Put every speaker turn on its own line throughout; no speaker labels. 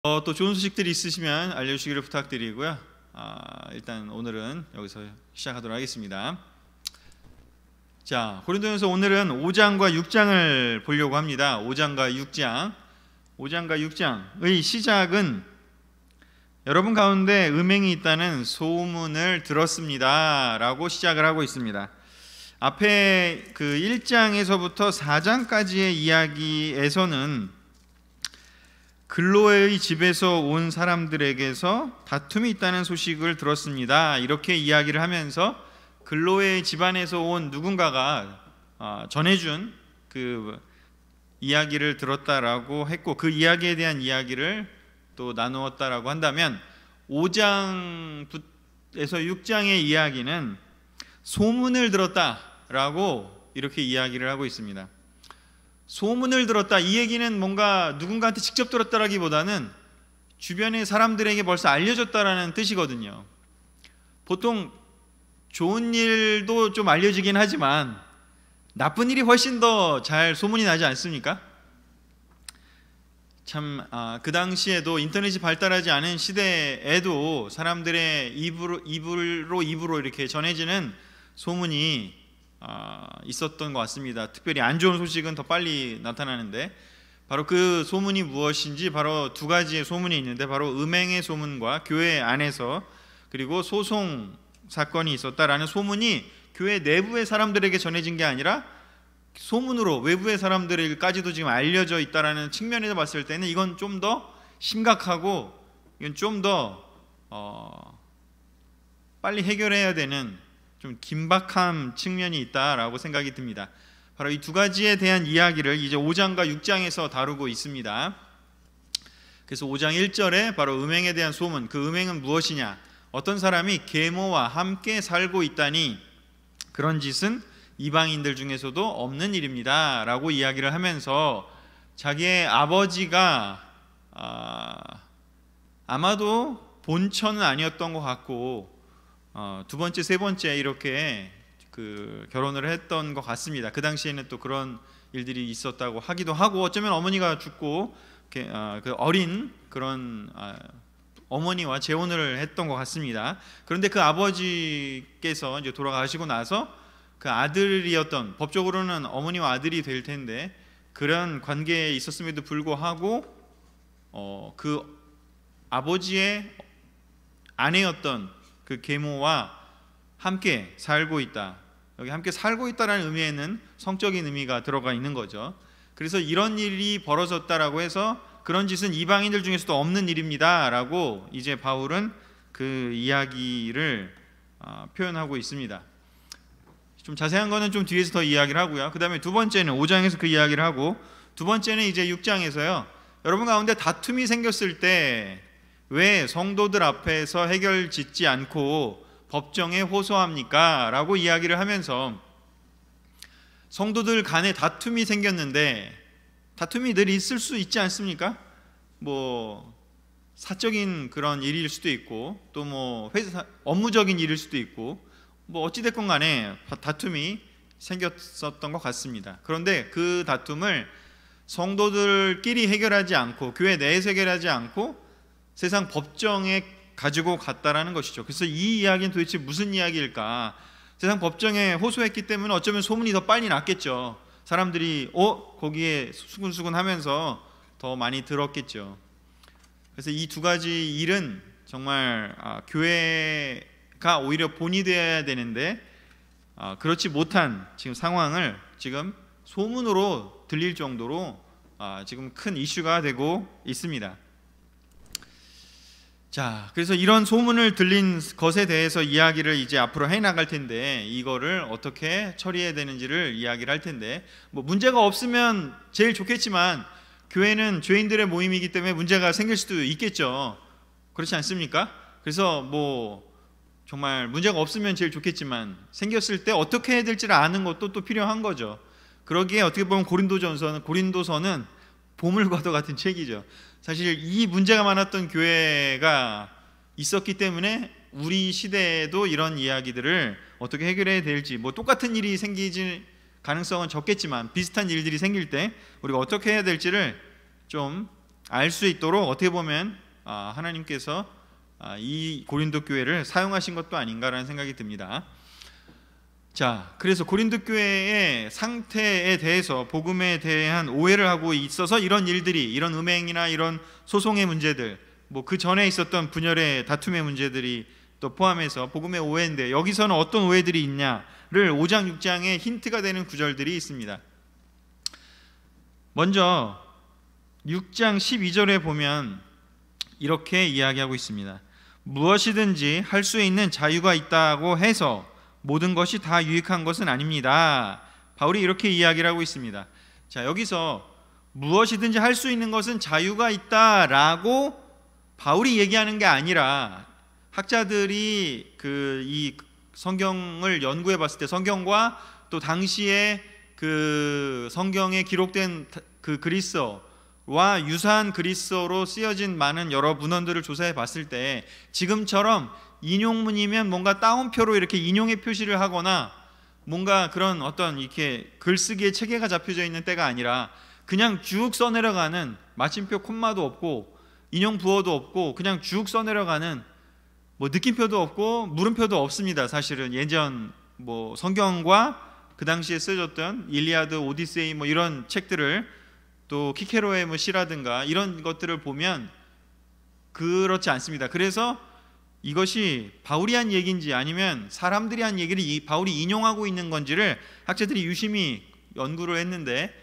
또 좋은 소식들이 있으시면 알려주시기를 부탁드리고요. 일단 오늘은 여기서 시작하도록 하겠습니다. 자, 고린도전서 오늘은 5장과 6장을 보려고 합니다. 5장과 6장의 시작은 여러분 가운데 음행이 있다는 소문을 들었습니다 라고 시작을 하고 있습니다. 앞에 그 1장에서부터 4장까지의 이야기에서는 글로의 집에서 온 사람들에게서 다툼이 있다는 소식을 들었습니다. 이렇게 이야기를 하면서 글로의 집안에서 온 누군가가 전해준 그 이야기를 들었다라고 했고, 그 이야기에 대한 이야기를 또 나누었다라고 한다면 5장에서 6장의 이야기는 소문을 들었다라고 이렇게 이야기를 하고 있습니다. 소문을 들었다, 이 얘기는 뭔가 누군가한테 직접 들었다라기보다는 주변의 사람들에게 벌써 알려졌다라는 뜻이거든요. 보통 좋은 일도 좀 알려지긴 하지만 나쁜 일이 훨씬 더 잘 소문이 나지 않습니까? 참, 그 당시에도 인터넷이 발달하지 않은 시대에도 사람들의 입으로 이렇게 전해지는 소문이 있었던 것 같습니다. 특별히 안 좋은 소식은 더 빨리 나타나는데, 바로 그 소문이 무엇인지 바로 두 가지의 소문이 있는데, 바로 음행의 소문과 교회 안에서 그리고 소송 사건이 있었다라는 소문이 교회 내부의 사람들에게 전해진 게 아니라 소문으로 외부의 사람들에게까지도 지금 알려져 있다라는 측면에서 봤을 때는 이건 좀 더 심각하고, 이건 좀 더 빨리 해결해야 되는 좀 긴박한 측면이 있다라고 생각이 듭니다. 바로 이 두 가지에 대한 이야기를 이제 5장과 6장에서 다루고 있습니다. 그래서 5장 1절에 바로 음행에 대한 소문, 그 음행은 무엇이냐? 어떤 사람이 계모와 함께 살고 있다니 그런 짓은 이방인들 중에서도 없는 일입니다 라고 이야기를 하면서 자기의 아버지가 아마도 본처는 아니었던 것 같고 두 번째, 세 번째 이렇게 그 결혼을 했던 것 같습니다. 그 당시에는 또 그런 일들이 있었다고 하기도 하고, 어쩌면 어머니가 죽고 그 어린 그런 어머니와 재혼을 했던 것 같습니다. 그런데 그 아버지께서 이제 돌아가시고 나서 그 아들이었던, 법적으로는 어머니와 아들이 될 텐데 그런 관계에 있었음에도 불구하고 그 아버지의 아내였던 그 계모와 함께 살고 있다. 여기 함께 살고 있다라는 의미에는 성적인 의미가 들어가 있는 거죠. 그래서 이런 일이 벌어졌다라고 해서 그런 짓은 이방인들 중에서도 없는 일입니다라고 이제 바울은 그 이야기를 표현하고 있습니다. 좀 자세한 거는 좀 뒤에서 더 이야기를 하고요. 그 다음에 두 번째는 5장에서 그 이야기를 하고, 두 번째는 이제 6장에서요. 여러분 가운데 다툼이 생겼을 때 왜 성도들 앞에서 해결짓지 않고 법정에 호소합니까? 라고 이야기를 하면서 성도들 간에 다툼이 생겼는데, 다툼이 늘 있을 수 있지 않습니까? 뭐 사적인 그런 일일 수도 있고, 또 뭐 회사 업무적인 일일 수도 있고, 뭐 어찌됐건 간에 다툼이 생겼었던 것 같습니다. 그런데 그 다툼을 성도들끼리 해결하지 않고, 교회 내에서 해결하지 않고 세상 법정에 가지고 갔다라는 것이죠. 그래서 이 이야기는 도대체 무슨 이야기일까? 세상 법정에 호소했기 때문에 어쩌면 소문이 더 빨리 났겠죠. 사람들이 거기에 수근수근 하면서 더 많이 들었겠죠. 그래서 이 두 가지 일은 정말 교회가 오히려 본이 되어야 되는데 그렇지 못한 지금 상황을 지금 소문으로 들릴 정도로 지금 큰 이슈가 되고 있습니다. 자, 그래서 이런 소문을 들린 것에 대해서 이야기를 이제 앞으로 해나갈 텐데, 이거를 어떻게 처리해야 되는지를 이야기를 할 텐데, 뭐 문제가 없으면 제일 좋겠지만 교회는 죄인들의 모임이기 때문에 문제가 생길 수도 있겠죠. 그렇지 않습니까? 그래서 뭐 정말 문제가 없으면 제일 좋겠지만 생겼을 때 어떻게 해야 될지를 아는 것도 또 필요한 거죠. 그러기에 어떻게 보면 고린도서는 보물과도 같은 책이죠. 사실 이 문제가 많았던 교회가 있었기 때문에 우리 시대에도 이런 이야기들을 어떻게 해결해야 될지, 뭐 똑같은 일이 생기질 가능성은 적겠지만 비슷한 일들이 생길 때 우리가 어떻게 해야 될지를 좀 알 수 있도록 어떻게 보면 하나님께서 이 고린도 교회를 사용하신 것도 아닌가라는 생각이 듭니다. 자, 그래서 고린도 교회의 상태에 대해서 복음에 대한 오해를 하고 있어서 이런 일들이, 이런 음행이나 이런 소송의 문제들, 뭐 그 전에 있었던 분열의 다툼의 문제들이 또 포함해서 복음의 오해인데, 여기서는 어떤 오해들이 있냐를 5장 6장에 힌트가 되는 구절들이 있습니다. 먼저 6장 12절에 보면 이렇게 이야기하고 있습니다. 무엇이든지 할 수 있는 자유가 있다고 해서 모든 것이 다 유익한 것은 아닙니다. 바울이 이렇게 이야기를 하고 있습니다. 자, 여기서 무엇이든지 할 수 있는 것은 자유가 있다라고 바울이 얘기하는 게 아니라, 학자들이 이 성경을 연구해 봤을 때 성경과 또 당시에 그 성경에 기록된 그 그리스어와 유사한 그리스어로 쓰여진 많은 여러 문헌들을 조사해 봤을 때 지금처럼 인용문이면 뭔가 따옴표로 이렇게 인용의 표시를 하거나 뭔가 그런 어떤 이렇게 글쓰기에 체계가 잡혀져 있는 때가 아니라 그냥 쭉 써내려가는, 마침표 콤마도 없고 인용 부호도 없고 그냥 쭉 써내려가는, 뭐 느낌표도 없고 물음표도 없습니다. 사실은 예전 뭐 성경과 그 당시에 쓰여졌던 일리아드, 오디세이 뭐 이런 책들을, 또 키케로의 뭐 시라든가 이런 것들을 보면 그렇지 않습니다. 그래서 이것이 바울이 한 얘기인지 아니면 사람들이 한 얘기를 바울이 인용하고 있는 건지를 학자들이 유심히 연구를 했는데,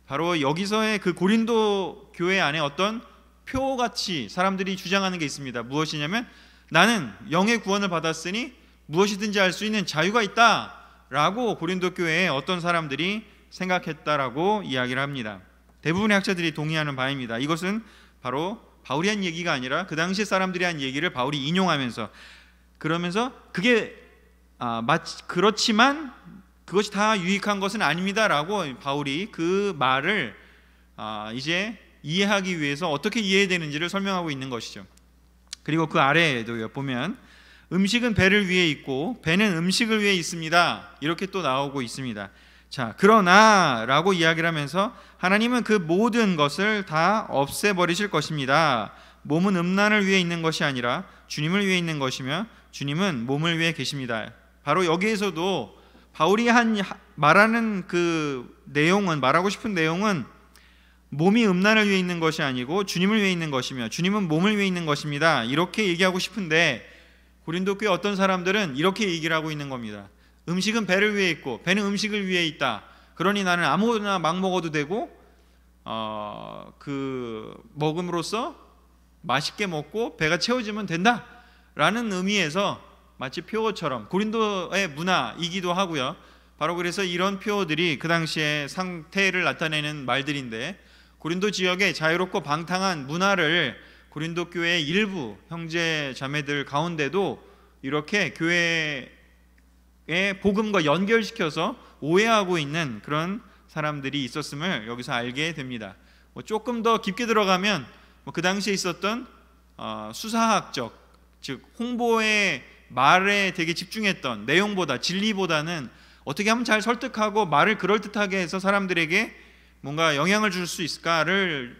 바로 여기서의 그 고린도 교회 안에 어떤 표같이 사람들이 주장하는 게 있습니다. 무엇이냐면, 나는 영의 구원을 받았으니 무엇이든지 할 수 있는 자유가 있다 라고 고린도 교회에 어떤 사람들이 생각했다라고 이야기를 합니다. 대부분의 학자들이 동의하는 바입니다. 이것은 바로 바울이 한 얘기가 아니라 그 당시 사람들이 한 얘기를 바울이 인용하면서, 그러면서 그게 그렇지만 그것이 다 유익한 것은 아닙니다라고 바울이 그 말을 이제 이해하기 위해서 어떻게 이해해야 되는지를 설명하고 있는 것이죠. 그리고 그 아래에도 보면 음식은 배를 위해 있고 배는 음식을 위해 있습니다, 이렇게 또 나오고 있습니다. 자, 그러나 라고 이야기를 하면서 하나님은 그 모든 것을 다 없애버리실 것입니다. 몸은 음란을 위해 있는 것이 아니라 주님을 위해 있는 것이며 주님은 몸을 위해 계십니다. 바로 여기에서도 바울이 말하는 그 내용은, 말하고 싶은 내용은 몸이 음란을 위해 있는 것이 아니고 주님을 위해 있는 것이며 주님은 몸을 위해 있는 것입니다, 이렇게 얘기하고 싶은데, 고린도 교회 어떤 사람들은 이렇게 얘기를 하고 있는 겁니다. 음식은 배를 위해 있고 배는 음식을 위해 있다, 그러니 나는 아무거나 막 먹어도 되고 그 먹음으로써 맛있게 먹고 배가 채워지면 된다 라는 의미에서 마치 표어처럼 고린도의 문화이기도 하고요. 바로 그래서 이런 표어들이 그 당시의 상태를 나타내는 말들인데, 고린도 지역의 자유롭고 방탕한 문화를 고린도 교회의 일부 형제 자매들 가운데도 이렇게 교회의 복음과 연결시켜서 오해하고 있는 그런 사람들이 있었음을 여기서 알게 됩니다. 조금 더 깊게 들어가면 그 당시에 있었던 수사학적, 즉 홍보의 말에 되게 집중했던 내용보다, 진리보다는 어떻게 하면 잘 설득하고 말을 그럴듯하게 해서 사람들에게 뭔가 영향을 줄 수 있을까를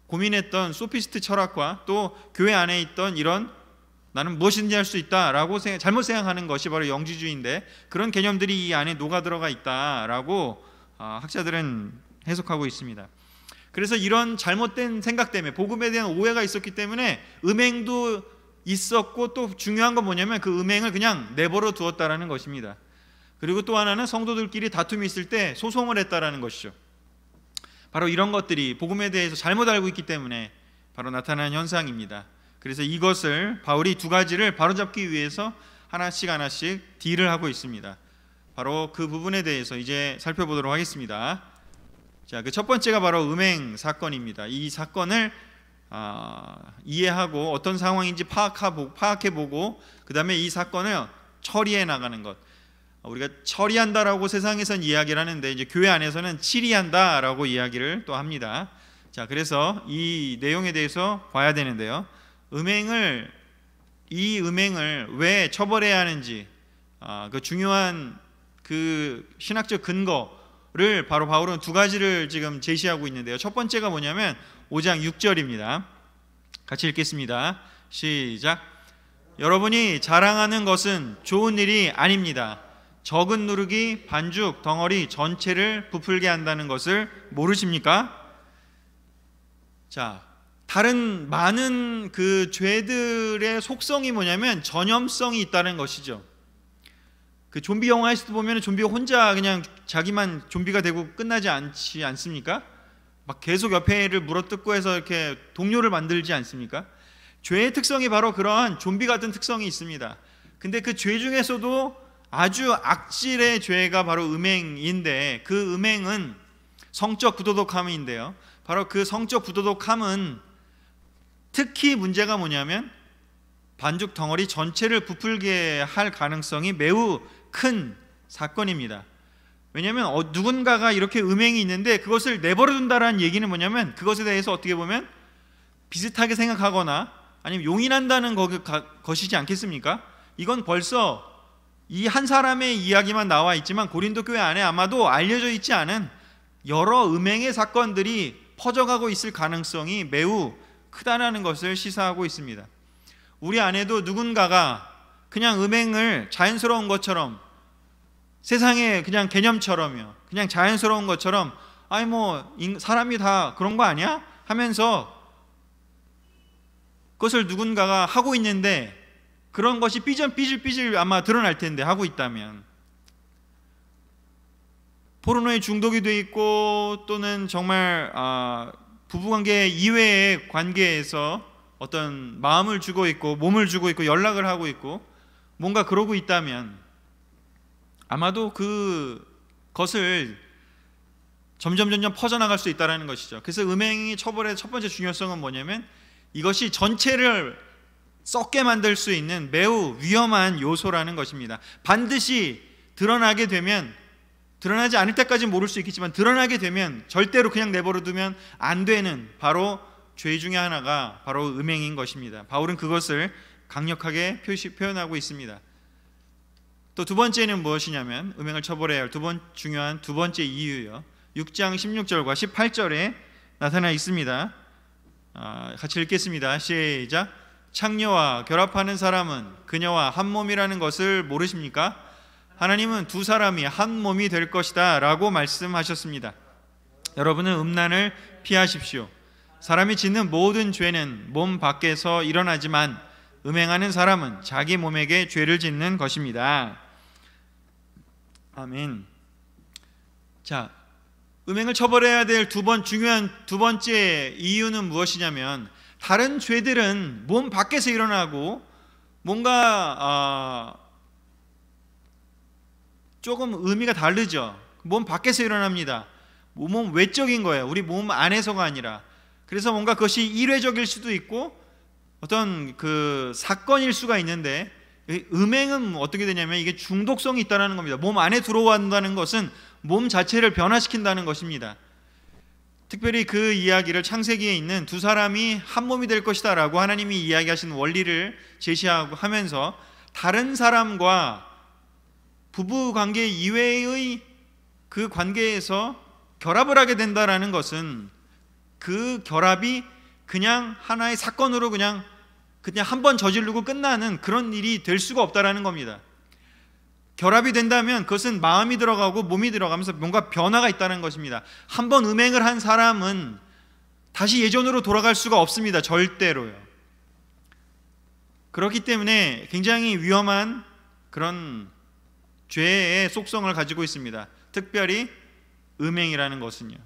고민했던 소피스트 철학과 또 교회 안에 있던 이런 나는 무엇이든지 할 수 있다라고 잘못 생각하는 것이 바로 영지주의인데, 그런 개념들이 이 안에 녹아 들어가 있다라고 학자들은 해석하고 있습니다. 그래서 이런 잘못된 생각 때문에, 복음에 대한 오해가 있었기 때문에 음행도 있었고, 또 중요한 건 뭐냐면 그 음행을 그냥 내버려 두었다라는 것입니다. 그리고 또 하나는 성도들끼리 다툼이 있을 때 소송을 했다라는 것이죠. 바로 이런 것들이 복음에 대해서 잘못 알고 있기 때문에 바로 나타난 현상입니다. 그래서 이것을 바울이 두 가지를 바로잡기 위해서 하나씩 딜을 하고 있습니다. 바로 그 부분에 대해서 이제 살펴보도록 하겠습니다. 자, 그 첫 번째가 바로 음행 사건입니다. 이 사건을 이해하고 어떤 상황인지 파악해보고 그 다음에 이 사건을 처리해 나가는 것. 우리가 처리한다라고 세상에선 이야기를 하는데, 이제 교회 안에서는 치리한다라고 이야기를 또 합니다. 자, 그래서 이 내용에 대해서 봐야 되는데요. 이 음행을 왜 처벌해야 하는지, 그 중요한 그 신학적 근거를 바로 바울은 두 가지를 지금 제시하고 있는데요. 첫 번째가 뭐냐면 5장 6절입니다. 같이 읽겠습니다. 시작. 여러분이 자랑하는 것은 좋은 일이 아닙니다. 적은 누룩이 반죽 덩어리 전체를 부풀게 한다는 것을 모르십니까? 자, 다른 많은 그 죄들의 속성이 뭐냐면 전염성이 있다는 것이죠. 그 좀비 영화에서도 보면 좀비가 혼자 그냥 자기만 좀비가 되고 끝나지 않습니까? 막 계속 옆에를 물어뜯고 해서 이렇게 동료를 만들지 않습니까? 죄의 특성이 바로 그러한 좀비 같은 특성이 있습니다. 근데 그 죄 중에서도 아주 악질의 죄가 바로 음행인데, 그 음행은 성적 부도덕함인데요, 바로 그 성적 부도덕함은 특히 문제가 뭐냐면 반죽 덩어리 전체를 부풀게 할 가능성이 매우 큰 사건입니다. 왜냐하면 누군가가 이렇게 음행이 있는데 그것을 내버려 둔다라는 얘기는 뭐냐면 그것에 대해서 어떻게 보면 비슷하게 생각하거나 아니면 용인한다는 것이지 않겠습니까? 이건 벌써 이 한 사람의 이야기만 나와 있지만 고린도 교회 안에 아마도 알려져 있지 않은 여러 음행의 사건들이 퍼져가고 있을 가능성이 매우 크다라는 것을 시사하고 있습니다. 우리 안에도 누군가가 그냥 음행을 자연스러운 것처럼, 세상의 그냥 개념처럼요, 그냥 자연스러운 것처럼 아니 뭐 사람이 다 그런 거 아니야? 하면서 그것을 누군가가 하고 있는데 그런 것이 삐질 아마 드러날 텐데, 하고 있다면 포르노에 중독이 돼 있고 또는 정말 부부관계 이외의 관계에서 어떤 마음을 주고 있고 몸을 주고 있고 연락을 하고 있고 뭔가 그러고 있다면 아마도 그것을 점점 퍼져나갈 수 있다는 것이죠. 그래서 음행이 처벌의 첫 번째 중요성은 뭐냐면 이것이 전체를 썩게 만들 수 있는 매우 위험한 요소라는 것입니다. 반드시 드러나게 되면, 드러나지 않을 때까지는 모를 수 있겠지만 드러나게 되면 절대로 그냥 내버려 두면 안 되는 바로 죄 중에 하나가 바로 음행인 것입니다. 바울은 그것을 강력하게 표현하고 있습니다. 또 두 번째는 무엇이냐면 음행을 처벌해야 할 중요한 두 번째 이유요, 6장 16절과 18절에 나타나 있습니다. 같이 읽겠습니다. 시작. 창녀와 결합하는 사람은 그녀와 한 몸이라는 것을 모르십니까? 하나님은 두 사람이 한 몸이 될 것이다 라고 말씀하셨습니다. 여러분은 음란을 피하십시오. 사람이 짓는 모든 죄는 몸 밖에서 일어나지만 음행하는 사람은 자기 몸에게 죄를 짓는 것입니다. 아멘. 자, 음행을 처벌해야 될 중요한 두 번째 이유는 무엇이냐면 다른 죄들은 몸 밖에서 일어나고 뭔가 조금 의미가 다르죠. 몸 밖에서 일어납니다. 몸 외적인 거예요. 우리 몸 안에서가 아니라. 그래서 뭔가 그것이 일회적일 수도 있고 어떤 그 사건일 수가 있는데, 음행은 어떻게 되냐면 이게 중독성이 있다는 겁니다. 몸 안에 들어온다는 것은 몸 자체를 변화시킨다는 것입니다. 특별히 그 이야기를 창세기에 있는 두 사람이 한 몸이 될 것이다 라고 하나님이 이야기하신 원리를 제시하고 하면서 다른 사람과 부부 관계 이외의 그 관계에서 결합을 하게 된다라는 것은 그 결합이 그냥 하나의 사건으로 그냥 한 번 저지르고 끝나는 그런 일이 될 수가 없다라는 겁니다. 결합이 된다면 그것은 마음이 들어가고 몸이 들어가면서 뭔가 변화가 있다는 것입니다. 한 번 음행을 한 사람은 다시 예전으로 돌아갈 수가 없습니다. 절대로요. 그렇기 때문에 굉장히 위험한 그런 죄의 속성을 가지고 있습니다. 특별히 음행이라는 것은요.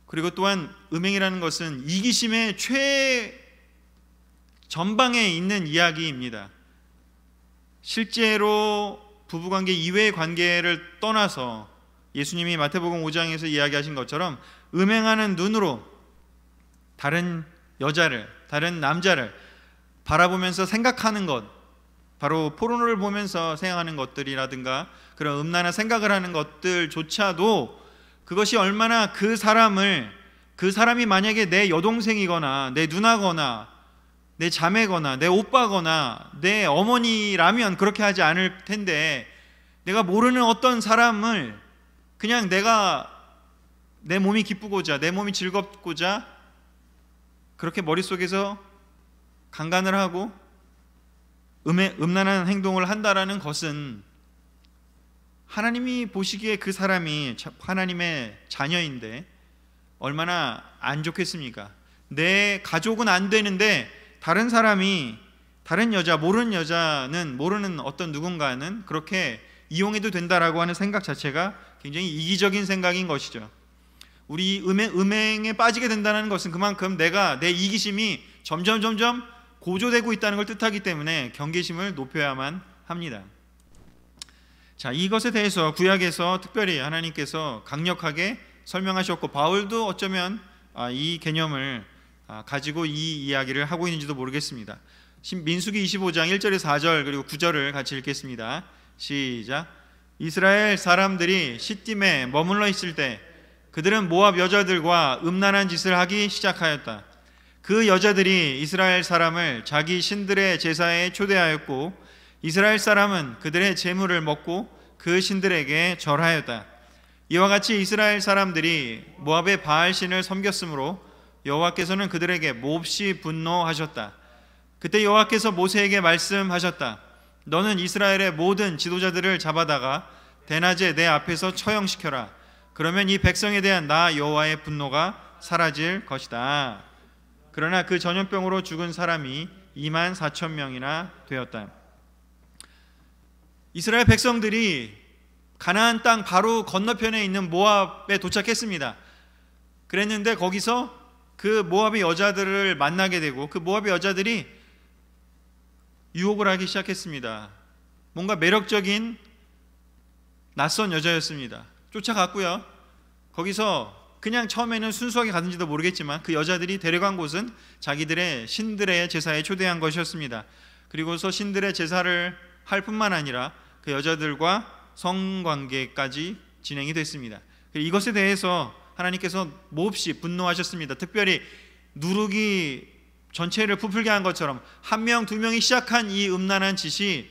그리고 또한 음행이라는 것은 이기심의 최전방에 있는 이야기입니다. 실제로 부부관계 이외의 관계를 떠나서 예수님이 마태복음 5장에서 이야기하신 것처럼 음행하는 눈으로 다른 여자를, 다른 남자를 바라보면서 생각하는 것, 바로 포르노를 보면서 생각하는 것들이라든가 그런 음란한 생각을 하는 것들조차도 그것이 얼마나 그 사람이 만약에 내 여동생이거나 내 누나거나 내 자매거나 내 오빠거나 내 어머니라면 그렇게 하지 않을 텐데, 내가 모르는 어떤 사람을 그냥 내가 내 몸이 기쁘고자, 내 몸이 즐겁고자 그렇게 머릿속에서 강간을 하고 음란한 행동을 한다라는 것은 하나님이 보시기에 그 사람이 하나님의 자녀인데 얼마나 안 좋겠습니까? 내 가족은 안 되는데 다른 사람이, 다른 여자, 모르는 여자는, 모르는 어떤 누군가는 그렇게 이용해도 된다라고 하는 생각 자체가 굉장히 이기적인 생각인 것이죠. 우리 음행에 빠지게 된다는 것은 그만큼 내 이기심이 점점 고조되고 있다는 걸 뜻하기 때문에 경계심을 높여야만 합니다. 자, 이것에 대해서 구약에서 특별히 하나님께서 강력하게 설명하셨고, 바울도 어쩌면 이 개념을 가지고 이 이야기를 하고 있는지도 모르겠습니다. 민수기 25장 1절에서 4절 그리고 9절을 같이 읽겠습니다. 시작. 이스라엘 사람들이 시딤에 머물러 있을 때 그들은 모압 여자들과 음란한 짓을 하기 시작하였다. 그 여자들이 이스라엘 사람을 자기 신들의 제사에 초대하였고 이스라엘 사람은 그들의 제물을 먹고 그 신들에게 절하였다. 이와 같이 이스라엘 사람들이 모압의 바알신을 섬겼으므로 여호와께서는 그들에게 몹시 분노하셨다. 그때 여호와께서 모세에게 말씀하셨다. 너는 이스라엘의 모든 지도자들을 잡아다가 대낮에 내 앞에서 처형시켜라. 그러면 이 백성에 대한 나 여호와의 분노가 사라질 것이다. 그러나 그 전염병으로 죽은 사람이 24,000명이나 되었다. 이스라엘 백성들이 가나안 땅 바로 건너편에 있는 모압에 도착했습니다. 그랬는데 거기서 그 모압의 여자들을 만나게 되고 그 모압의 여자들이 유혹을 하기 시작했습니다. 뭔가 매력적인 낯선 여자였습니다. 쫓아갔고요. 거기서 그냥 처음에는 순수하게 갔는지도 모르겠지만 그 여자들이 데려간 곳은 자기들의 신들의 제사에 초대한 것이었습니다. 그리고서 신들의 제사를 할 뿐만 아니라 그 여자들과 성관계까지 진행이 됐습니다. 이것에 대해서 하나님께서 몹시 분노하셨습니다. 특별히 누룩이 전체를 부풀게 한 것처럼 한 명, 두 명이 시작한 이 음란한 짓이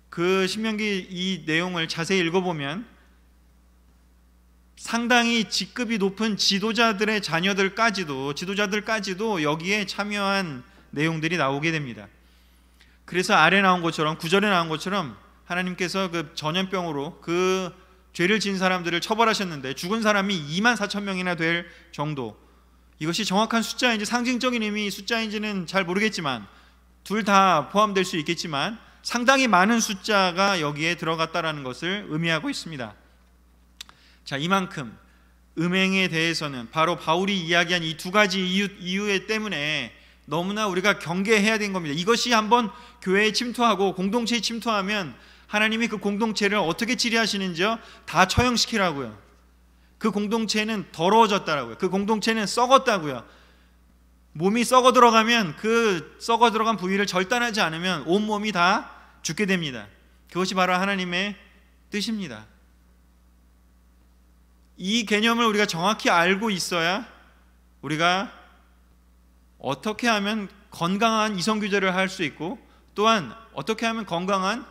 그 신명기 이 내용을 자세히 읽어보면 상당히 직급이 높은 지도자들의 지도자들까지도 여기에 참여한 내용들이 나오게 됩니다. 그래서 아래 나온 것처럼 9절에 나온 것처럼 하나님께서 그 전염병으로 그 죄를 지은 사람들을 처벌하셨는데 죽은 사람이 24,000명이나 될 정도. 이것이 정확한 숫자인지 상징적인 의미 숫자인지는 잘 모르겠지만 둘 다 포함될 수 있겠지만 상당히 많은 숫자가 여기에 들어갔다라는 것을 의미하고 있습니다. 자, 이만큼 음행에 대해서는 바로 바울이 이야기한 이 두 가지 이유 때문에 너무나 우리가 경계해야 되는 겁니다. 이것이 한번 교회에 침투하고 공동체에 침투하면 하나님이 그 공동체를 어떻게 치리하시는지요? 다 처형시키라고요. 그 공동체는 더러워졌다라고요. 그 공동체는 썩었다고요. 몸이 썩어 들어가면 그 썩어 들어간 부위를 절단하지 않으면 온몸이 다 죽게 됩니다. 그것이 바로 하나님의 뜻입니다. 이 개념을 우리가 정확히 알고 있어야 우리가 어떻게 하면 건강한 이성교제를 할 수 있고 또한 어떻게 하면 건강한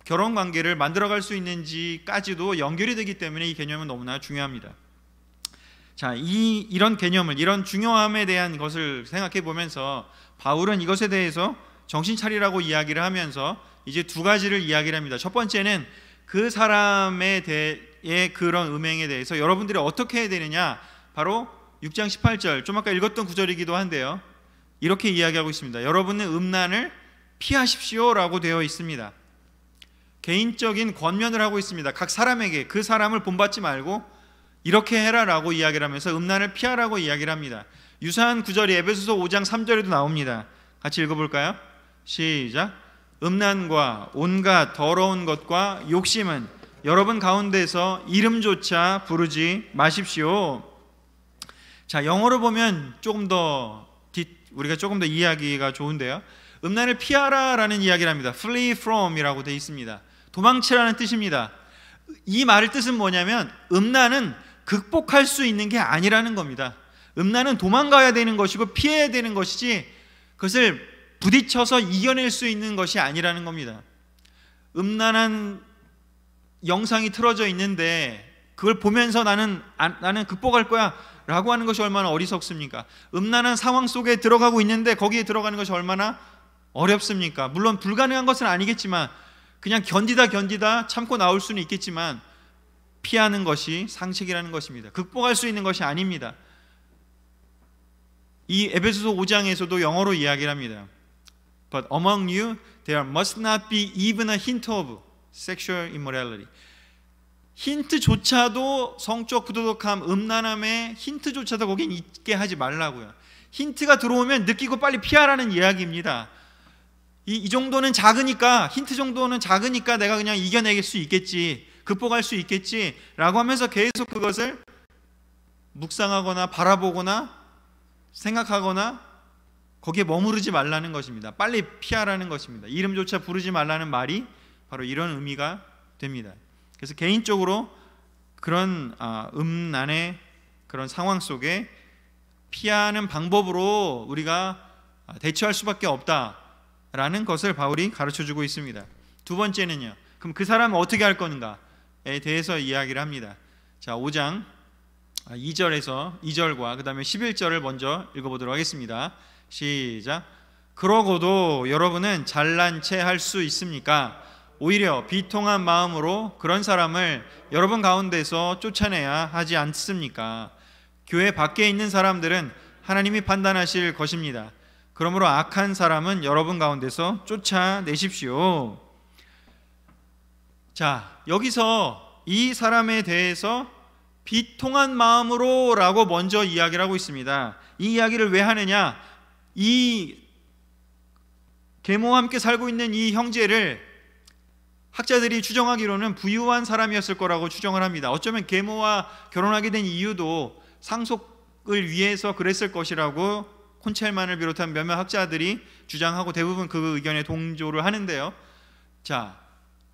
결혼관계를 만들어갈 수 있는지까지도 연결이 되기 때문에 이 개념은 너무나 중요합니다. 자, 이런 개념을, 이런 중요함에 대한 것을 생각해 보면서 바울은 이것에 대해서 정신 차리라고 이야기를 하면서 이제 두 가지를 이야기를 합니다. 첫 번째는 그 사람에 대해 그런 음행에 대해서 여러분들이 어떻게 해야 되느냐, 바로 6장 18절 좀 아까 읽었던 구절이기도 한데요, 이렇게 이야기하고 있습니다. 여러분은 음란을 피하십시오 라고 되어 있습니다. 개인적인 권면을 하고 있습니다. 각 사람에게 그 사람을 본받지 말고 이렇게 해라 라고 이야기를 하면서 음란을 피하라고 이야기를 합니다. 유사한 구절이 에베소서 5장 3절에도 나옵니다. 같이 읽어볼까요? 시작. 음란과 온갖 더러운 것과 욕심은 여러분 가운데서 이름조차 부르지 마십시오. 자, 영어로 보면 우리가 조금 더 이해하기가 좋은데요, 음란을 피하라라는 이야기를 합니다. Flee from 이라고 되어 있습니다. 도망치라는 뜻입니다. 이 말의 뜻은 뭐냐면 음란은 극복할 수 있는 게 아니라는 겁니다. 음란은 도망가야 되는 것이고 피해야 되는 것이지 그것을 부딪혀서 이겨낼 수 있는 것이 아니라는 겁니다. 음란한 영상이 틀어져 있는데 그걸 보면서 나는 극복할 거야 라고 하는 것이 얼마나 어리석습니까? 음란한 상황 속에 들어가고 있는데 거기에 들어가는 것이 얼마나 어렵습니까? 물론 불가능한 것은 아니겠지만 그냥 견디다 참고 나올 수는 있겠지만 피하는 것이 상책이라는 것입니다. 극복할 수 있는 것이 아닙니다. 이 에베소서 5장에서도 영어로 이야기를 합니다. But among you there must not be even a hint of sexual immorality. 힌트조차도 성적 부도덕함, 음란함의 힌트조차도 거긴 있게 하지 말라고요. 힌트가 들어오면 느끼고 빨리 피하라는 이야기입니다. 이 정도는 작으니까, 힌트 정도는 작으니까 내가 그냥 이겨낼 수 있겠지, 극복할 수 있겠지 라고 하면서 계속 그것을 묵상하거나 바라보거나 생각하거나 거기에 머무르지 말라는 것입니다. 빨리 피하라는 것입니다. 이름조차 부르지 말라는 말이 바로 이런 의미가 됩니다. 그래서 개인적으로 그런 음란의 그런 상황 속에 피하는 방법으로 우리가 대처할 수밖에 없다라는 것을 바울이 가르쳐주고 있습니다. 두 번째는요, 그럼 그 사람은 어떻게 할 건가에 대해서 이야기를 합니다. 자, 5장 2절과 그 다음에 11절을 먼저 읽어보도록 하겠습니다. 시작. 그러고도 여러분은 잘난 체 할 수 있습니까? 오히려 비통한 마음으로 그런 사람을 여러분 가운데서 쫓아내야 하지 않습니까? 교회 밖에 있는 사람들은 하나님이 판단하실 것입니다. 그러므로 악한 사람은 여러분 가운데서 쫓아내십시오. 자, 여기서 이 사람에 대해서 비통한 마음으로 라고 먼저 이야기를 하고 있습니다. 이 이야기를 왜 하느냐? 이 계모와 함께 살고 있는 이 형제를 학자들이 추정하기로는 부유한 사람이었을 거라고 추정을 합니다. 어쩌면 계모와 결혼하게 된 이유도 상속을 위해서 그랬을 것이라고 콘첼만을 비롯한 몇몇 학자들이 주장하고 대부분 그 의견에 동조를 하는데요. 자,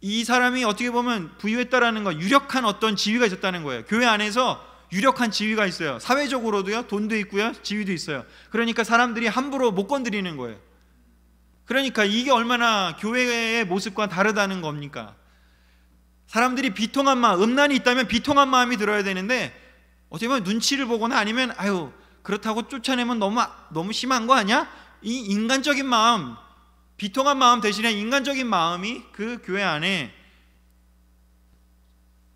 이 사람이 어떻게 보면 부유했다라는 거, 유력한 어떤 지위가 있었다는 거예요. 교회 안에서 유력한 지위가 있어요. 사회적으로도요, 돈도 있고요, 지위도 있어요. 그러니까 사람들이 함부로 못 건드리는 거예요. 그러니까 이게 얼마나 교회의 모습과 다르다는 겁니까? 사람들이 비통한 마음, 음란이 있다면 비통한 마음이 들어야 되는데 어떻게 보면 눈치를 보거나 아니면 아유 그렇다고 쫓아내면 너무 심한 거 아니야? 이 인간적인 마음, 비통한 마음 대신에 인간적인 마음이 그 교회 안에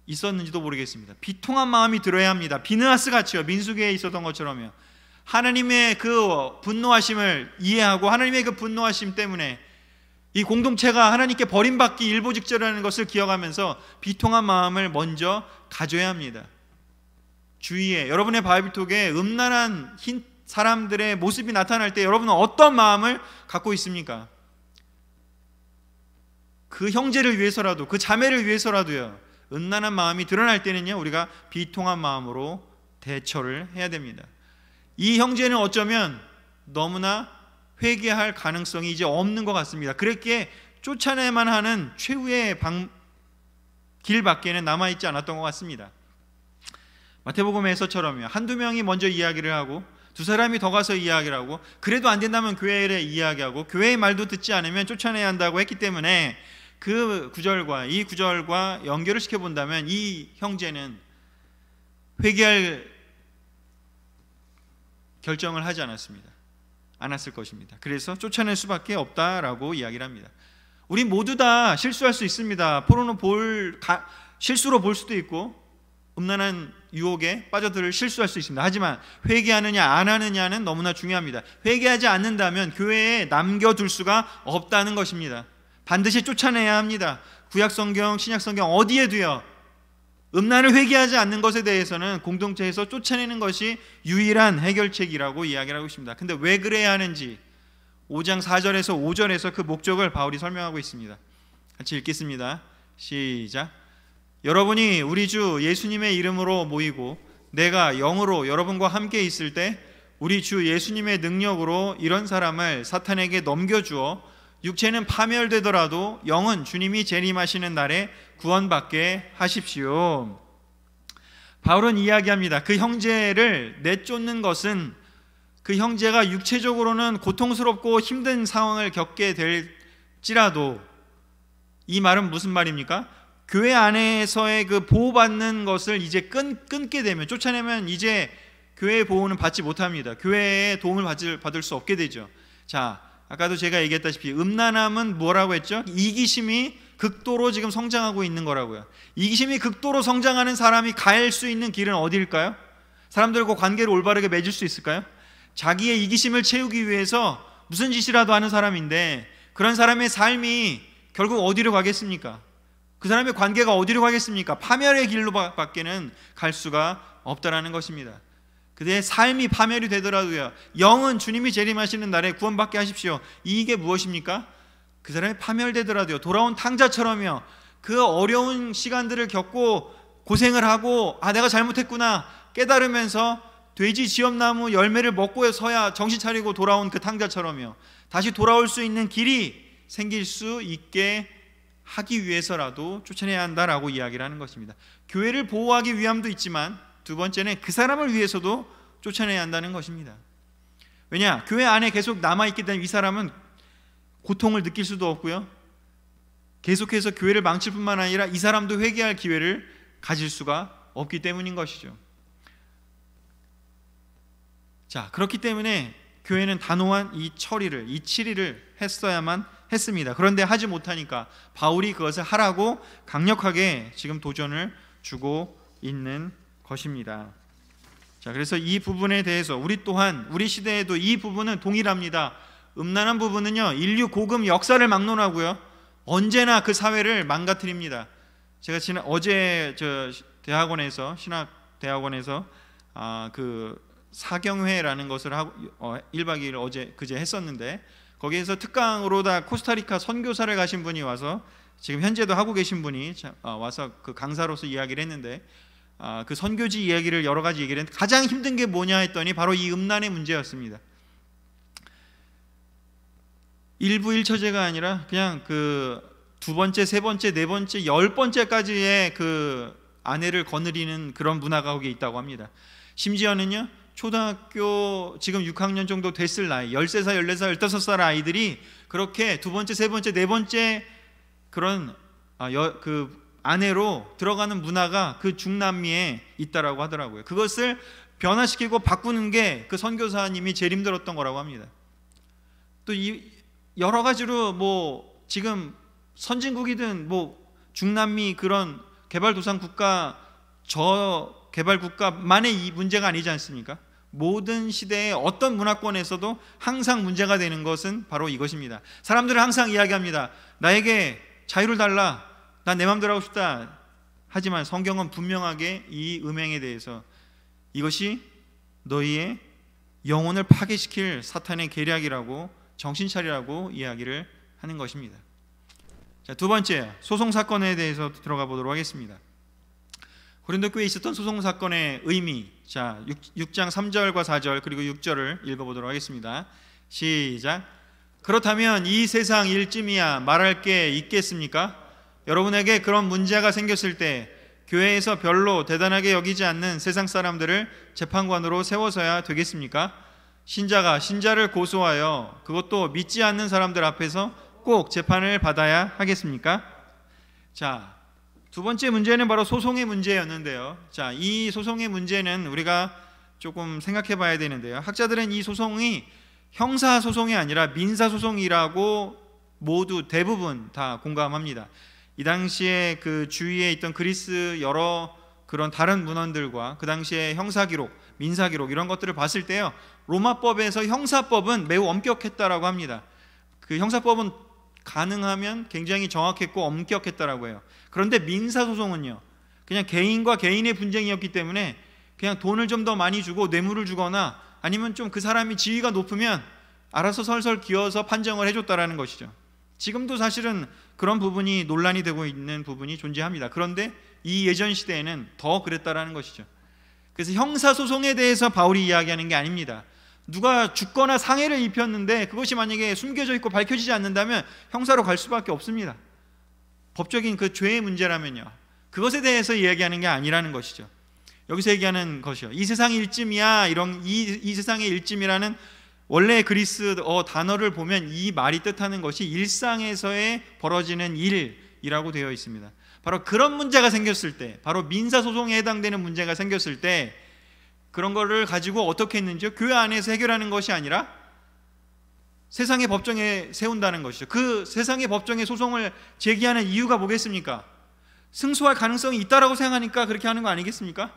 있었는지도 모르겠습니다. 비통한 마음이 들어야 합니다. 비느하스 같이요, 민수기에 있었던 것처럼요. 하나님의 그 분노하심을 이해하고 하나님의 그 분노하심 때문에 이 공동체가 하나님께 버림받기 일보 직전이라는 것을 기억하면서 비통한 마음을 먼저 가져야 합니다. 주위에 여러분의 바이블톡에 음란한 사람들의 모습이 나타날 때 여러분은 어떤 마음을 갖고 있습니까? 그 형제를 위해서라도, 그 자매를 위해서라도요, 음란한 마음이 드러날 때는요, 우리가 비통한 마음으로 대처를 해야 됩니다. 이 형제는 어쩌면 너무나 회개할 가능성이 이제 없는 것 같습니다. 그렇게 쫓아내만 하는 최후의 길밖에는 남아있지 않았던 것 같습니다. 마태복음에서처럼요, 한두 명이 먼저 이야기를 하고 두 사람이 더 가서 이야기를 하고 그래도 안 된다면 교회에 이야기하고 교회의 말도 듣지 않으면 쫓아내야 한다고 했기 때문에 그 구절과 이 구절과 연결을 시켜본다면 이 형제는 회개할 결정을 하지 않았을 것입니다. 그래서 쫓아낼 수밖에 없다라고 이야기를 합니다. 우리 모두 다 실수할 수 있습니다. 포르노 실수로 볼 수도 있고 음란한 유혹에 빠져들 실수할 수 있습니다. 하지만 회개하느냐 안 하느냐는 너무나 중요합니다. 회개하지 않는다면 교회에 남겨둘 수가 없다는 것입니다. 반드시 쫓아내야 합니다. 구약성경, 신약성경 어디에도요, 음란을 회개하지 않는 것에 대해서는 공동체에서 쫓아내는 것이 유일한 해결책이라고 이야기를 하고 있습니다. 근데 왜 그래야 하는지 5장 4절에서 5절에서 그 목적을 바울이 설명하고 있습니다. 같이 읽겠습니다. 시작. 여러분이 우리 주 예수님의 이름으로 모이고 내가 영으로 여러분과 함께 있을 때 우리 주 예수님의 능력으로 이런 사람을 사탄에게 넘겨주어 육체는 파멸되더라도 영은 주님이 재림하시는 날에 구원받게 하십시오. 바울은 이야기합니다. 그 형제를 내쫓는 것은 그 형제가 육체적으로는 고통스럽고 힘든 상황을 겪게 될지라도, 이 말은 무슨 말입니까? 교회 안에서의 그 보호받는 것을 이제 끊게 되면, 쫓아내면 이제 교회의 보호는 받지 못합니다. 교회의 도움을 받을 수 없게 되죠. 자, 아까도 제가 얘기했다시피 음란함은 뭐라고 했죠? 이기심이 극도로 지금 성장하고 있는 거라고요. 이기심이 극도로 성장하는 사람이 갈 수 있는 길은 어디일까요? 사람들과 관계를 올바르게 맺을 수 있을까요? 자기의 이기심을 채우기 위해서 무슨 짓이라도 하는 사람인데, 그런 사람의 삶이 결국 어디로 가겠습니까? 그 사람의 관계가 어디로 가겠습니까? 파멸의 길로 밖에는 갈 수가 없다라는 것입니다. 그의 삶이 파멸이 되더라도요, 영은 주님이 재림하시는 날에 구원받게 하십시오. 이게 무엇입니까? 그 사람이 파멸되더라도요, 돌아온 탕자처럼요, 그 어려운 시간들을 겪고 고생을 하고, 아, 내가 잘못했구나 깨달으면서 돼지 지엄나무 열매를 먹고서야 정신 차리고 돌아온 그 탕자처럼요, 다시 돌아올 수 있는 길이 생길 수 있게 하기 위해서라도 쫓아내야 한다라고 이야기를 하는 것입니다. 교회를 보호하기 위함도 있지만, 두 번째는 그 사람을 위해서도 쫓아내야 한다는 것입니다. 왜냐? 교회 안에 계속 남아있게 된 이 사람은 고통을 느낄 수도 없고요, 계속해서 교회를 망칠 뿐만 아니라 이 사람도 회개할 기회를 가질 수가 없기 때문인 것이죠. 자, 그렇기 때문에 교회는 단호한 이 처리를, 이 치리를 했어야만 했습니다. 그런데 하지 못하니까 바울이 그것을 하라고 강력하게 지금 도전을 주고 있는 것입니다. 자, 그래서 이 부분에 대해서 우리 또한 우리 시대에도 이 부분은 동일합니다. 음란한 부분은요, 인류 고금 역사를 막론하고요, 언제나 그 사회를 망가뜨립니다. 제가 어제 대학원에서, 신학 대학원에서 그 사경회라는 것을 하고 1박 2일 그제 했었는데, 거기에서 특강으로 다 코스타리카 선교사를 가신 분이 와서, 지금 현재도 하고 계신 분이 와서 그 강사로서 이야기를 했는데, 그 선교지 이야기를 여러 가지 얘기를 했는데, 가장 힘든 게 뭐냐 했더니 바로 이 음란의 문제였습니다. 일부 일처제가 아니라 그냥 그 두 번째, 세 번째, 네 번째, 10번째까지의 그 아내를 거느리는 그런 문화가 거기에 있다고 합니다. 심지어는요, 초등학교 지금 6학년 정도 됐을 나이, 13살, 14살, 15살 아이들이 그렇게 두 번째, 세 번째, 네 번째 그런 그 아내로 들어가는 문화가 그 중남미에 있다라고 하더라고요. 그것을 변화시키고 바꾸는 게 그 선교사님이 제일 힘들었던 거라고 합니다. 또 여러 가지로 뭐 지금 선진국이든 뭐 중남미 그런 개발도상 국가, 저개발 국가만의 이 문제가 아니지 않습니까? 모든 시대의 어떤 문화권에서도 항상 문제가 되는 것은 바로 이것입니다. 사람들은 항상 이야기합니다. 나에게 자유를 달라, 난 내 마음대로 하고 싶다. 하지만 성경은 분명하게 이 음행에 대해서 이것이 너희의 영혼을 파괴시킬 사탄의 계략이라고, 정신차리라고 이야기를 하는 것입니다. 자, 두 번째, 소송사건에 대해서 들어가 보도록 하겠습니다. 고린도 교회에 있었던 소송사건의 의미, 자, 6장 3절과 4절 그리고 6절을 읽어보도록 하겠습니다. 시작. 그렇다면 이 세상 일쯤이야 말할 게 있겠습니까? 여러분에게 그런 문제가 생겼을 때 교회에서 별로 대단하게 여기지 않는 세상 사람들을 재판관으로 세워서야 되겠습니까? 신자가 신자를 고소하여 그것도 믿지 않는 사람들 앞에서 꼭 재판을 받아야 하겠습니까? 자, 두 번째 문제는 바로 소송의 문제였는데요. 자, 이 소송의 문제는 우리가 조금 생각해 봐야 되는데요. 학자들은 이 소송이 형사소송이 아니라 민사소송이라고 모두 대부분 다 공감합니다. 이 당시에 그 주위에 있던 그리스 여러 그런 다른 문헌들과 그 당시에 형사기록, 민사기록 이런 것들을 봤을 때요, 로마법에서 형사법은 매우 엄격했다라고 합니다. 그 형사법은 가능하면 굉장히 정확했고 엄격했다라고 해요. 그런데 민사소송은요, 그냥 개인과 개인의 분쟁이었기 때문에 그냥 돈을 좀 더 많이 주고 뇌물을 주거나 아니면 좀 그 사람이 지위가 높으면 알아서 설설 기어서 판정을 해줬다라는 것이죠. 지금도 사실은 그런 부분이 논란이 되고 있는 부분이 존재합니다. 그런데 이 예전 시대에는 더 그랬다라는 것이죠. 그래서 형사소송에 대해서 바울이 이야기하는 게 아닙니다. 누가 죽거나 상해를 입혔는데 그것이 만약에 숨겨져 있고 밝혀지지 않는다면 형사로 갈 수밖에 없습니다. 법적인 그 죄의 문제라면요, 그것에 대해서 이야기하는 게 아니라는 것이죠. 여기서 얘기하는 것이요, 이 세상의 일쯤이야, 이 세상의 일쯤이라는 원래 그리스 단어를 보면 이 말이 뜻하는 것이 일상에서의 벌어지는 일이라고 되어 있습니다. 바로 그런 문제가 생겼을 때, 바로 민사소송에 해당되는 문제가 생겼을 때 그런 거를 가지고 어떻게 했는지요? 교회 안에서 해결하는 것이 아니라 세상의 법정에 세운다는 것이죠. 그 세상의 법정에 소송을 제기하는 이유가 뭐겠습니까? 승소할 가능성이 있다라고 생각하니까 그렇게 하는 거 아니겠습니까?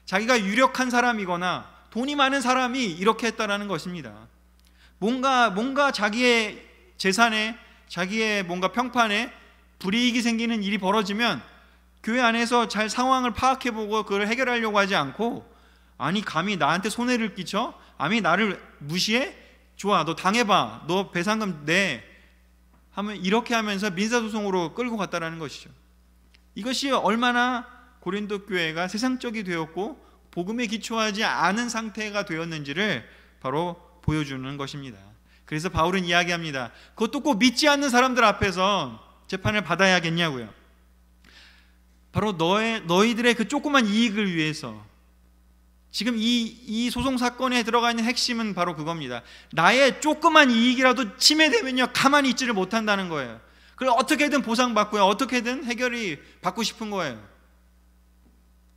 자기가 유력한 사람이거나 돈이 많은 사람이 이렇게 했다라는 것입니다. 뭔가 자기의 재산에, 자기의 뭔가 평판에 불이익이 생기는 일이 벌어지면 교회 안에서 잘 상황을 파악해보고 그걸 해결하려고 하지 않고, 아니 감히 나한테 손해를 끼쳐? 감히 나를 무시해? 좋아, 너 당해봐, 너 배상금 내 하면 이렇게 하면서 민사소송으로 끌고 갔다라는 것이죠. 이것이 얼마나 고린도 교회가 세상적이 되었고 복음에 기초하지 않은 상태가 되었는지를 바로 보여주는 것입니다. 그래서 바울은 이야기합니다. 그것도 꼭 믿지 않는 사람들 앞에서 재판을 받아야겠냐고요. 바로 너희들의 그 조그만 이익을 위해서. 지금 이 소송 사건에 들어가 있는 핵심은 바로 그겁니다. 나의 조그만 이익이라도 침해되면요 가만히 있지를 못한다는 거예요. 그걸 어떻게든 보상받고요, 어떻게든 해결이 받고 싶은 거예요.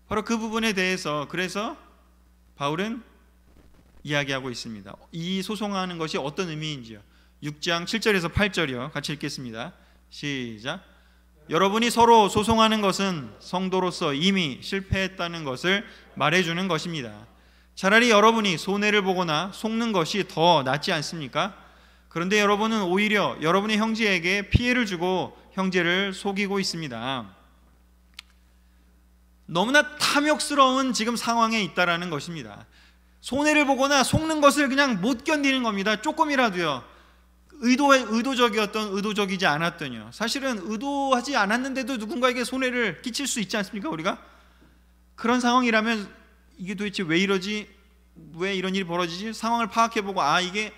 바로 그 부분에 대해서 그래서 바울은 이야기하고 있습니다. 이 소송하는 것이 어떤 의미인지요. 6장 7절에서 8절이요. 같이 읽겠습니다. 시작. 여러분이 서로 소송하는 것은 성도로서 이미 실패했다는 것을 말해주는 것입니다. 차라리 여러분이 손해를 보거나 속는 것이 더 낫지 않습니까? 그런데 여러분은 오히려 여러분의 형제에게 피해를 주고 형제를 속이고 있습니다. 너무나 탐욕스러운 지금 상황에 있다라는 것입니다. 손해를 보거나 속는 것을 그냥 못 견디는 겁니다. 조금이라도요. 의도적이었던 의도적이지 않았더니요. 사실은 의도하지 않았는데도 누군가에게 손해를 끼칠 수 있지 않습니까? 우리가 그런 상황이라면 이게 도대체 왜 이러지? 왜 이런 일이 벌어지지? 상황을 파악해보고 이게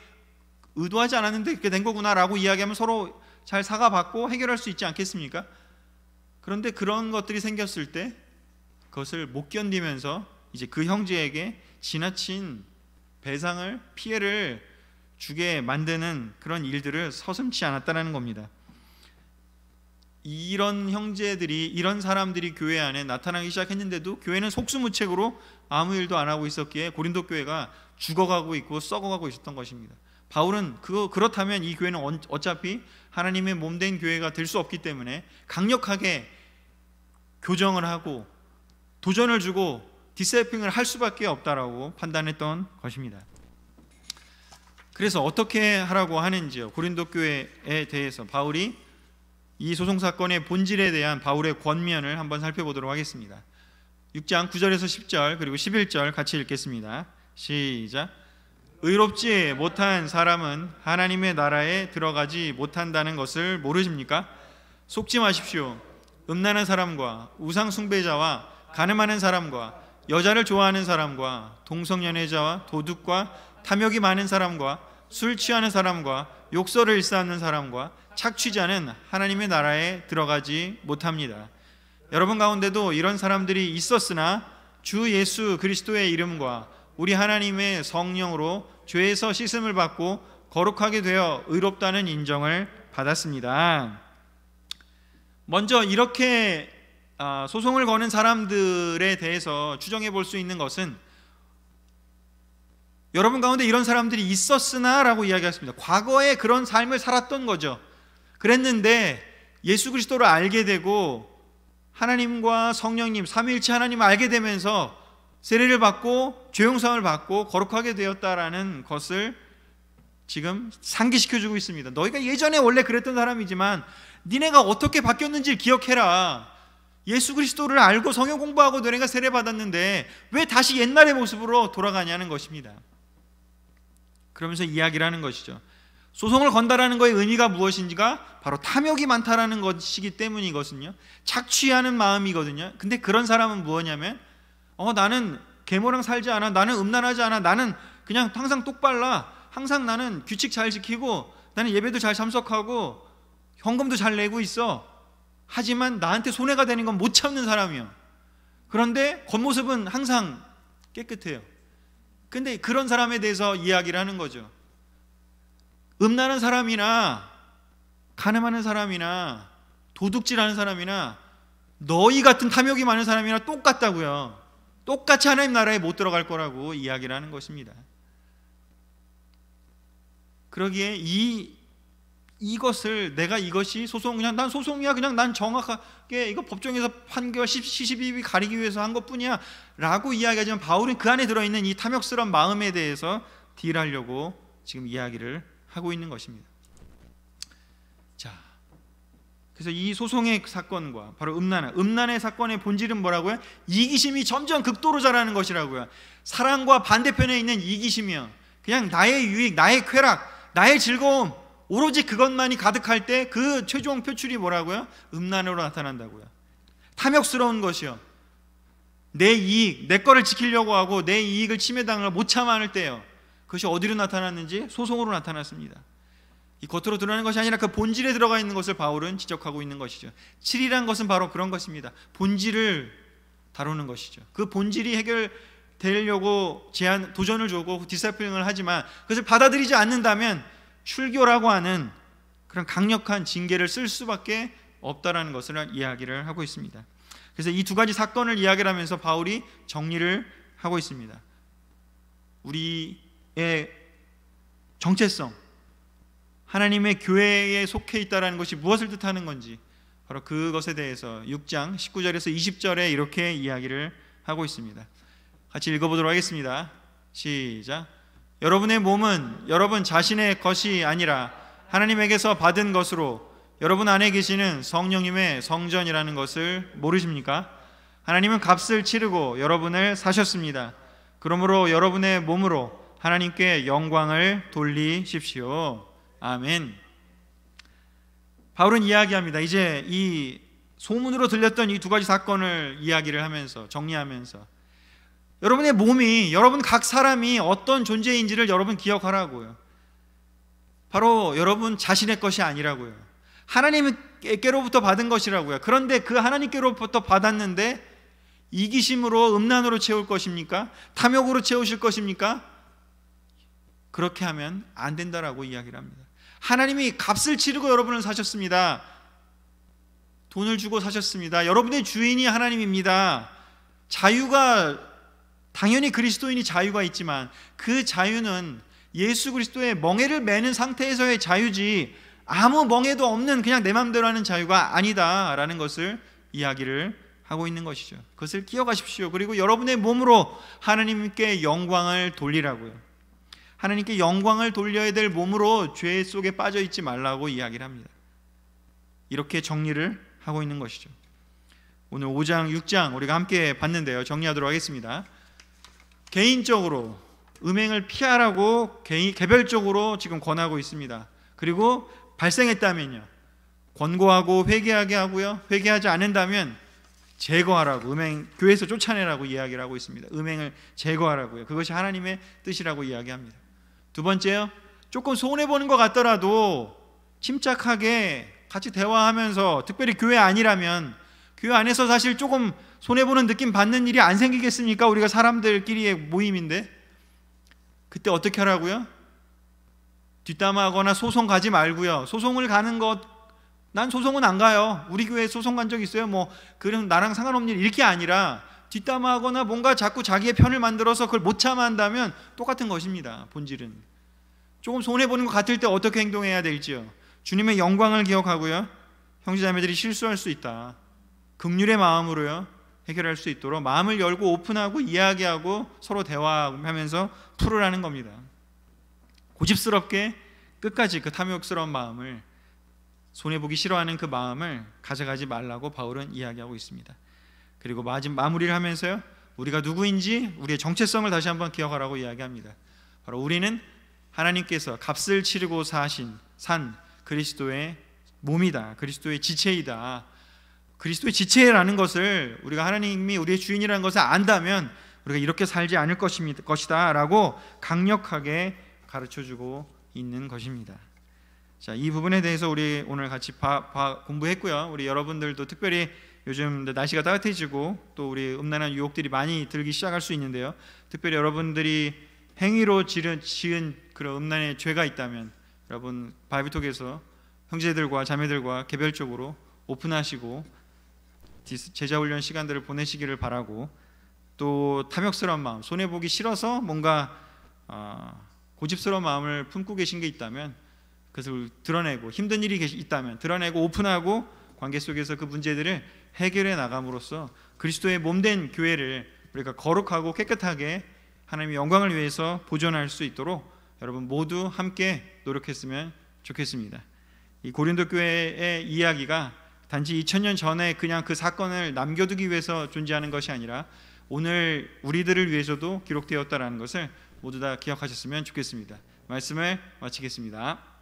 의도하지 않았는데 이렇게 된 거구나 라고 이야기하면 서로 잘 사과받고 해결할 수 있지 않겠습니까? 그런데 그런 것들이 생겼을 때 그것을 못 견디면서 이제 그 형제에게 지나친 배상을, 피해를 주게 만드는 그런 일들을 서슴지 않았다는 겁니다. 이런 형제들이, 이런 사람들이 교회 안에 나타나기 시작했는데도 교회는 속수무책으로 아무 일도 안 하고 있었기에 고린도 교회가 죽어가고 있고 썩어가고 있었던 것입니다. 바울은 그렇다면 이 교회는 어차피 하나님의 몸된 교회가 될 수 없기 때문에 강력하게 교정을 하고 도전을 주고 디세핑을 할 수밖에 없다라고 판단했던 것입니다. 그래서 어떻게 하라고 하는지요. 고린도 교회에 대해서 바울이 이 소송 사건의 본질에 대한 바울의 권면을 한번 살펴보도록 하겠습니다. 6장 9절에서 10절 그리고 11절 같이 읽겠습니다. 시작. 의롭지 못한 사람은 하나님의 나라에 들어가지 못한다는 것을 모르십니까? 속지 마십시오. 음란한 사람과 우상 숭배자와 간음하는 사람과 여자를 좋아하는 사람과 동성연애자와 도둑과 탐욕이 많은 사람과 술 취하는 사람과 욕설을 일삼는 사람과 착취자는 하나님의 나라에 들어가지 못합니다. 여러분 가운데도 이런 사람들이 있었으나 주 예수 그리스도의 이름과 우리 하나님의 성령으로 죄에서 씻음을 받고 거룩하게 되어 의롭다는 인정을 받았습니다. 먼저 이렇게 소송을 거는 사람들에 대해서 추정해 볼 수 있는 것은 여러분 가운데 이런 사람들이 있었으나 라고 이야기했습니다. 과거에 그런 삶을 살았던 거죠. 그랬는데 예수 그리스도를 알게 되고 하나님과 성령님 삼위일체 하나님을 알게 되면서 세례를 받고 죄용서를 받고 거룩하게 되었다라는 것을 지금 상기시켜주고 있습니다. 너희가 예전에 원래 그랬던 사람이지만 니네가 어떻게 바뀌었는지 기억해라. 예수 그리스도를 알고 성경 공부하고 너네가 세례 받았는데 왜 다시 옛날의 모습으로 돌아가냐는 것입니다. 그러면서 이야기를 하는 것이죠. 소송을 건다라는 것의 의미가 무엇인지가 바로 탐욕이 많다라는 것이기 때문이거든요. 착취하는 마음이거든요. 근데 그런 사람은 무엇이냐면 나는 계모랑 살지 않아. 나는 음란하지 않아. 나는 그냥 항상 똑발라. 항상 나는 규칙 잘 지키고 나는 예배도 잘 참석하고 헌금도 잘 내고 있어. 하지만 나한테 손해가 되는 건 못 참는 사람이요. 그런데 겉모습은 항상 깨끗해요. 근데 그런 사람에 대해서 이야기를 하는 거죠. 음란한 사람이나 간음하는 사람이나 도둑질하는 사람이나 너희 같은 탐욕이 많은 사람이랑 똑같다고요. 똑같이 하나님 나라에 못 들어갈 거라고 이야기를 하는 것입니다. 그러기에 이것을 내가 이것이 그냥 난 소송이야, 그냥 난 정확하게 이거 법정에서 판결 시시비비 가리기 위해서 한 것뿐이야 라고 이야기하지만, 바울은 그 안에 들어있는 이 탐욕스러운 마음에 대해서 딜하려고 지금 이야기를 하고 있는 것입니다. 자, 그래서 이 소송의 사건과 바로 음란의 사건의 본질은 뭐라고요? 이기심이 점점 극도로 자라는 것이라고요. 사랑과 반대편에 있는 이기심이요, 그냥 나의 유익, 나의 쾌락, 나의 즐거움, 오로지 그것만이 가득할 때 그 최종 표출이 뭐라고요? 음란으로 나타난다고요. 탐욕스러운 것이요, 내 이익, 내 거를 지키려고 하고 내 이익을 침해당을 못 참아낼 때요, 그것이 어디로 나타났는지 소송으로 나타났습니다. 이 겉으로 드러나는 것이 아니라 그 본질에 들어가 있는 것을 바울은 지적하고 있는 것이죠. 7이란 것은 바로 그런 것입니다. 본질을 다루는 것이죠. 그 본질이 해결되려고 도전을 주고 디사이플링을 하지만 그것을 받아들이지 않는다면 출교라고 하는 그런 강력한 징계를 쓸 수밖에 없다라는 것을 이야기를 하고 있습니다. 그래서 이 두 가지 사건을 이야기를 하면서 바울이 정리를 하고 있습니다. 우리의 정체성, 하나님의 교회에 속해 있다는 것이 무엇을 뜻하는 건지, 바로 그것에 대해서 6장 19절에서 20절에 이렇게 이야기를 하고 있습니다. 같이 읽어보도록 하겠습니다. 시작. 여러분의 몸은 여러분 자신의 것이 아니라 하나님에게서 받은 것으로 여러분 안에 계시는 성령님의 성전이라는 것을 모르십니까? 하나님은 값을 치르고 여러분을 사셨습니다. 그러므로 여러분의 몸으로 하나님께 영광을 돌리십시오. 아멘. 바울은 이야기합니다. 이제 이 소문으로 들렸던 이 두 가지 사건을 이야기를 하면서 정리하면서 여러분의 몸이, 여러분 각 사람이 어떤 존재인지를 여러분 기억하라고요. 바로 여러분 자신의 것이 아니라고요. 하나님께로부터 받은 것이라고요. 그런데 그 하나님께로부터 받았는데 이기심으로, 음란으로 채울 것입니까? 탐욕으로 채우실 것입니까? 그렇게 하면 안 된다라고 이야기를 합니다. 하나님이 값을 치르고 여러분을 사셨습니다. 돈을 주고 사셨습니다. 여러분의 주인이 하나님입니다. 자유가, 당연히 그리스도인이 자유가 있지만 그 자유는 예수 그리스도의 멍에를 매는 상태에서의 자유지 아무 멍에도 없는 그냥 내 마음대로 하는 자유가 아니다라는 것을 이야기를 하고 있는 것이죠. 그것을 기억하십시오. 그리고 여러분의 몸으로 하나님께 영광을 돌리라고요. 하나님께 영광을 돌려야 될 몸으로 죄 속에 빠져 있지 말라고 이야기를 합니다. 이렇게 정리를 하고 있는 것이죠. 오늘 5장, 6장 우리가 함께 봤는데요. 정리하도록 하겠습니다. 개인적으로 음행을 피하라고 개별적으로 지금 권하고 있습니다. 그리고 발생했다면요, 권고하고 회개하게 하고요, 회개하지 않는다면 제거하라고, 교회에서 쫓아내라고 이야기를 하고 있습니다. 음행을 제거하라고요. 그것이 하나님의 뜻이라고 이야기합니다. 두 번째요, 조금 손해보는 것 같더라도 침착하게 같이 대화하면서, 특별히 교회 아니라면 교회 안에서 사실 조금 손해보는 느낌 받는 일이 안 생기겠습니까? 우리가 사람들끼리의 모임인데 그때 어떻게 하라고요? 뒷담화하거나 소송 가지 말고요. 소송을 가는 것, 난 소송은 안 가요. 우리 교회에 소송 간 적 있어요? 그럼 나랑 상관없는 일, 이렇게 아니라 뒷담화하거나 뭔가 자꾸 자기의 편을 만들어서 그걸 못 참아 한다면 똑같은 것입니다. 본질은 조금 손해보는 것 같을 때 어떻게 행동해야 될지요. 주님의 영광을 기억하고요, 형제자매들이 실수할 수 있다, 긍휼의 마음으로요 해결할 수 있도록 마음을 열고 오픈하고 이야기하고 서로 대화하면서 풀으라는 겁니다. 고집스럽게 끝까지 그 탐욕스러운 마음을, 손해보기 싫어하는 그 마음을 가져가지 말라고 바울은 이야기하고 있습니다. 그리고 마무리를 하면서요, 우리가 누구인지 우리의 정체성을 다시 한번 기억하라고 이야기합니다. 바로 우리는 하나님께서 값을 치르고 산 그리스도의 몸이다, 그리스도의 지체이다. 그리스도의 지체라는 것을, 우리가 하나님이 우리의 주인이라는 것을 안다면 우리가 이렇게 살지 않을 것이다 라고 강력하게 가르쳐주고 있는 것입니다. 자, 이 부분에 대해서 우리 오늘 같이 공부했고요. 우리 여러분들도 특별히 요즘 날씨가 따뜻해지고 또 우리 음란한 유혹들이 많이 들기 시작할 수 있는데요, 특별히 여러분들이 행위로 지은 그런 음란의 죄가 있다면 여러분 바이블톡에서 형제들과 자매들과 개별적으로 오픈하시고 제자 훈련 시간들을 보내시기를 바라고, 또 탐욕스러운 마음, 손해 보기 싫어서 뭔가 고집스러운 마음을 품고 계신 게 있다면 그것을 드러내고, 힘든 일이 있다면 드러내고 오픈하고 관계 속에서 그 문제들을 해결해 나감으로써 그리스도의 몸된 교회를 우리가 거룩하고 깨끗하게 하나님의 영광을 위해서 보존할 수 있도록 여러분 모두 함께 노력했으면 좋겠습니다. 이 고린도 교회의 이야기가 단지 2000년 전에 그냥 그 사건을 남겨두기 위해서 존재하는 것이 아니라 오늘 우리들을 위해서도 기록되었다라는 것을 모두 다 기억하셨으면 좋겠습니다. 말씀을 마치겠습니다.